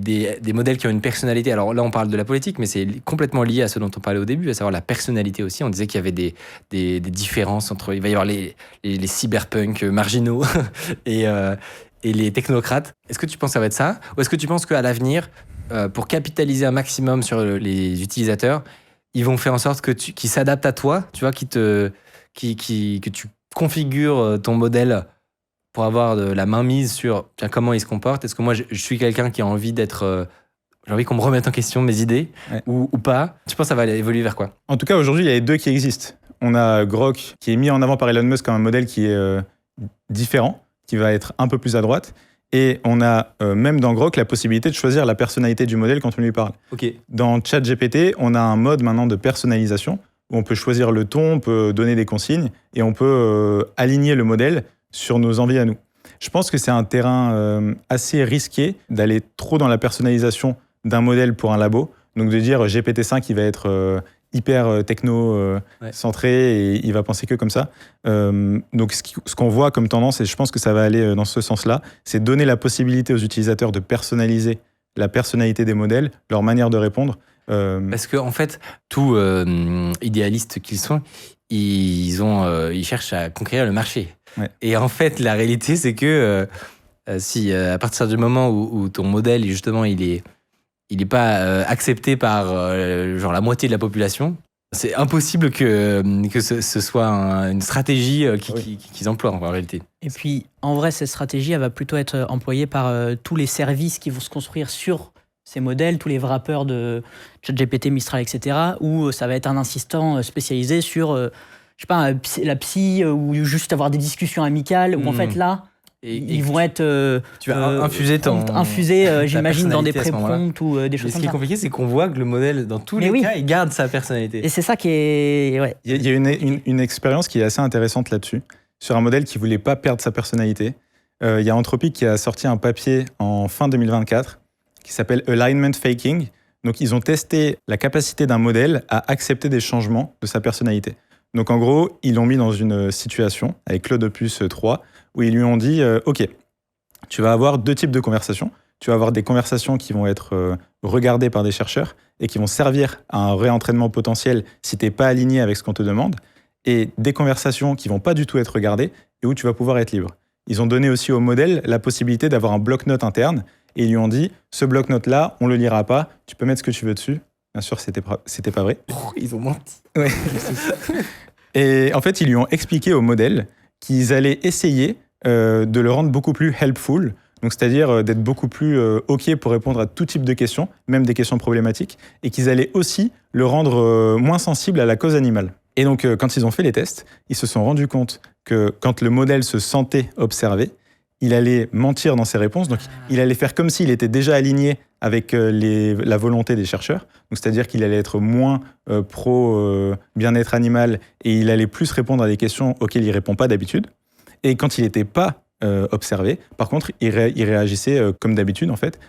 modèles qui ont une personnalité. Alors là, on parle de la politique, mais c'est complètement lié à ce dont on parlait au début, à savoir la personnalité aussi. On disait qu'il y avait des différences entre... Il va y avoir les cyberpunks marginaux et les technocrates. Est-ce que tu penses que ça va être ça? Ou est-ce que tu penses qu'à l'avenir, pour capitaliser un maximum sur les utilisateurs, ils vont faire en sorte qu'ils s'adaptent à toi, tu vois, que tu configures ton modèle pour avoir de la mainmise sur comment il se comporte? Est-ce que moi, je suis quelqu'un qui a envie d'être... j'ai envie qu'on me remette en question mes idées ou pas? Tu penses que ça va évoluer vers quoi? En tout cas, aujourd'hui, il y a les deux qui existent. On a Grok, qui est mis en avant par Elon Musk comme un modèle qui est différent, qui va être un peu plus à droite. Et on a même dans Grok la possibilité de choisir la personnalité du modèle quand on lui parle. Dans ChatGPT, on a un mode maintenant de personnalisation où on peut choisir le ton, on peut donner des consignes et on peut aligner le modèle sur nos envies à nous. Je pense que c'est un terrain assez risqué d'aller trop dans la personnalisation d'un modèle pour un labo. Donc de dire GPT-5, il va être hyper techno-centré et il va penser que comme ça. Donc ce qu'on voit comme tendance, et je pense que ça va aller dans ce sens-là, c'est donner la possibilité aux utilisateurs de personnaliser la personnalité des modèles, leur manière de répondre. Parce qu'en fait, tout idéalistes qu'ils sont, ils cherchent à conquérir le marché. Et en fait, la réalité, c'est que si à partir du moment où ton modèle, justement, il est pas accepté par genre la moitié de la population, c'est impossible que ce soit une stratégie qu'ils emploient en réalité. Et puis, en vrai, cette stratégie, elle va plutôt être employée par tous les services qui vont se construire sur ces modèles, tous les wrappers de ChatGPT, Mistral, etc., où ça va être un assistant spécialisé sur, je sais pas, la psy, ou juste avoir des discussions amicales, où en fait là, ils vont être... tu vas infuser j'imagine, dans des pré-prompts ou des choses comme ça. Ce qui est compliqué, c'est qu'on voit que le modèle, dans tous les cas, il garde sa personnalité. Et c'est ça qui est... Ouais. Il y a une expérience qui est assez intéressante là-dessus, sur un modèle qui ne voulait pas perdre sa personnalité. Il y a Anthropic qui a sorti un papier en fin 2024 qui s'appelle Alignment Faking. Donc, ils ont testé la capacité d'un modèle à accepter des changements de sa personnalité. Donc, en gros, ils l'ont mis dans une situation avec Claude Opus 3 où ils lui ont dit « Ok, tu vas avoir deux types de conversations. Tu vas avoir des conversations qui vont être regardées par des chercheurs et qui vont servir à un réentraînement potentiel si tu n'es pas aligné avec ce qu'on te demande, et des conversations qui ne vont pas du tout être regardées et où tu vas pouvoir être libre. » Ils ont donné aussi au modèle la possibilité d'avoir un bloc-notes interne et ils lui ont dit « Ce bloc-notes-là, on ne le lira pas, tu peux mettre ce que tu veux dessus. » Bien sûr, c'était pas vrai. Ils ont menti. Ouais. Et en fait, ils lui ont expliqué au modèle qu'ils allaient essayer de le rendre beaucoup plus helpful, donc c'est-à-dire d'être beaucoup plus OK pour répondre à tout type de questions, même des questions problématiques, et qu'ils allaient aussi le rendre moins sensible à la cause animale. Et donc, quand ils ont fait les tests, ils se sont rendus compte que quand le modèle se sentait observé, il allait mentir dans ses réponses, donc il allait faire comme s'il était déjà aligné avec la volonté des chercheurs, donc c'est-à-dire qu'il allait être moins pro bien-être animal et il allait plus répondre à des questions auxquelles il ne répond pas d'habitude. Et quand il n'était pas observé, par contre, il réagissait comme d'habitude, en fait,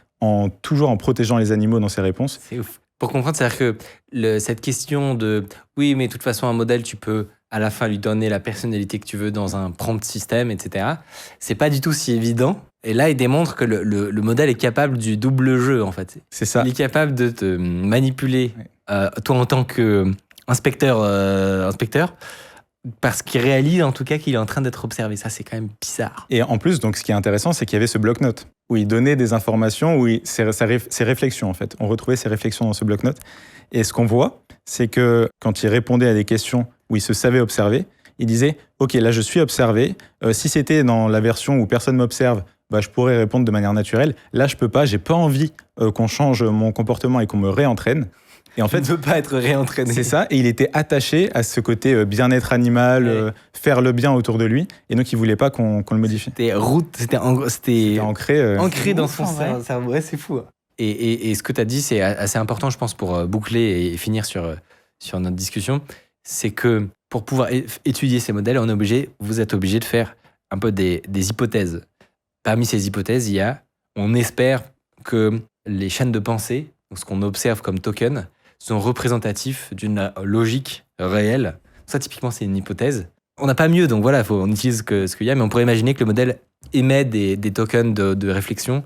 toujours en protégeant les animaux dans ses réponses. C'est ouf. Pour comprendre, c'est-à-dire que cette question de oui, mais de toute façon, un modèle, tu peux à la fin lui donner la personnalité que tu veux dans un prompt système, etc. C'est pas du tout si évident. Et là, il démontre que le modèle est capable du double jeu, en fait. C'est ça. Il est capable de te manipuler, toi en tant qu'inspecteur, parce qu'il réalise en tout cas qu'il est en train d'être observé. Ça, c'est quand même bizarre. Et en plus, donc, ce qui est intéressant, c'est qu'il y avait ce bloc-notes où il donnait des informations, ses réflexions, en fait. On retrouvait ses réflexions dans ce bloc-notes. Et ce qu'on voit, c'est que quand il répondait à des questions où il se savait observer, il disait « Ok, là, je suis observé. Si c'était dans la version où personne m'observe, je pourrais répondre de manière naturelle. Là, je peux pas. J'ai pas envie qu'on change mon comportement et qu'on me réentraîne. » Et en fait, il ne veut pas être réentraîné. C'est ça. Et il était attaché à ce côté bien-être animal, faire le bien autour de lui. Et donc, il voulait pas qu'on le modifie. C'était ancré dans son cerveau. Ouais, c'est fou. Et ce que tu as dit, c'est assez important, je pense, pour boucler et finir sur notre discussion. C'est que pour pouvoir étudier ces modèles, vous êtes obligé de faire un peu des hypothèses. Parmi ces hypothèses, on espère que les chaînes de pensée, ce qu'on observe comme tokens, sont représentatifs d'une logique réelle. Ça, typiquement, c'est une hypothèse. On n'a pas mieux, donc voilà, on utilise ce qu'il y a, mais on pourrait imaginer que le modèle émet des tokens de réflexion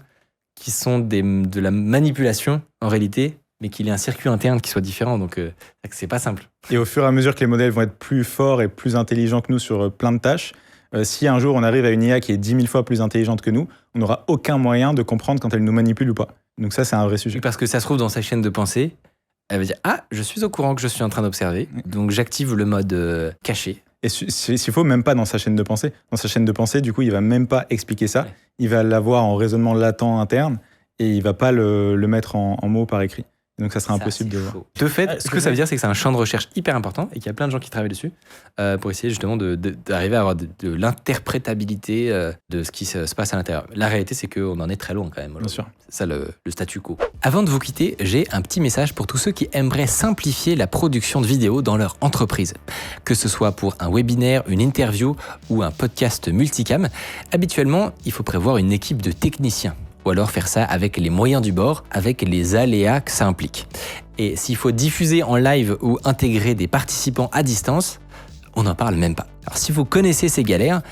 qui sont de la manipulation, en réalité, mais qu'il y ait un circuit interne qui soit différent, donc c'est pas simple. Et au fur et à mesure que les modèles vont être plus forts et plus intelligents que nous sur plein de tâches, si un jour on arrive à une IA qui est 10 000 fois plus intelligente que nous, on n'aura aucun moyen de comprendre quand elle nous manipule ou pas. Donc ça, c'est un vrai sujet. Oui, parce que ça se trouve dans sa chaîne de pensée, elle va dire « Ah, je suis au courant que je suis en train d'observer, donc j'active le mode caché. » Et s'il faut, même pas dans sa chaîne de pensée. Dans sa chaîne de pensée, du coup, il va même pas expliquer ça. Ouais. Il va l'avoir en raisonnement latent interne et il va pas le mettre en mots par écrit. Donc ça sera impossible de voir. De fait, ce que ça veut dire, c'est que c'est un champ de recherche hyper important et qu'il y a plein de gens qui travaillent dessus pour essayer justement d'arriver à avoir de l'interprétabilité de ce qui se passe à l'intérieur. La réalité, c'est qu'on en est très loin quand même. Bien sûr. C'est ça le statu quo. Avant de vous quitter, j'ai un petit message pour tous ceux qui aimeraient simplifier la production de vidéos dans leur entreprise. Que ce soit pour un webinaire, une interview ou un podcast multicam, habituellement, il faut prévoir une équipe de techniciens. Ou alors faire ça avec les moyens du bord, avec les aléas que ça implique. Et s'il faut diffuser en live ou intégrer des participants à distance, on n'en parle même pas. Alors si vous connaissez ces galères,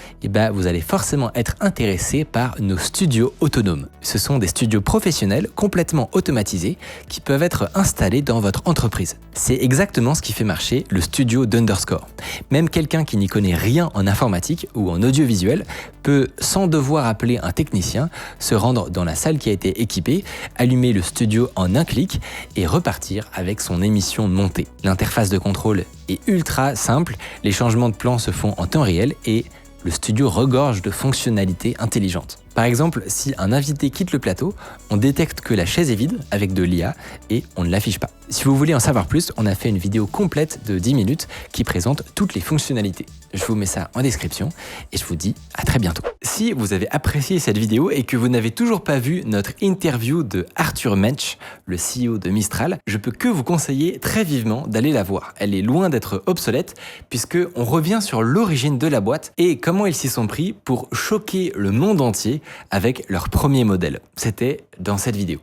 vous allez forcément être intéressé par nos studios autonomes. Ce sont des studios professionnels complètement automatisés qui peuvent être installés dans votre entreprise. C'est exactement ce qui fait marcher le studio d'Underscore. Même quelqu'un qui n'y connaît rien en informatique ou en audiovisuel peut, sans devoir appeler un technicien, se rendre dans la salle qui a été équipée, allumer le studio en un clic et repartir avec son émission montée. L'interface de contrôle est ultra simple, les changements de plan se font en temps réel et le studio regorge de fonctionnalités intelligentes. Par exemple, si un invité quitte le plateau, on détecte que la chaise est vide avec de l'IA et on ne l'affiche pas. Si vous voulez en savoir plus, on a fait une vidéo complète de 10 minutes qui présente toutes les fonctionnalités. Je vous mets ça en description et je vous dis à très bientôt. Si vous avez apprécié cette vidéo et que vous n'avez toujours pas vu notre interview de Arthur Mensch, le CEO de Mistral, je peux que vous conseiller très vivement d'aller la voir. Elle est loin d'être obsolète puisque on revient sur l'origine de la boîte et comment ils s'y sont pris pour choquer le monde entier avec leur premier modèle. C'était dans cette vidéo.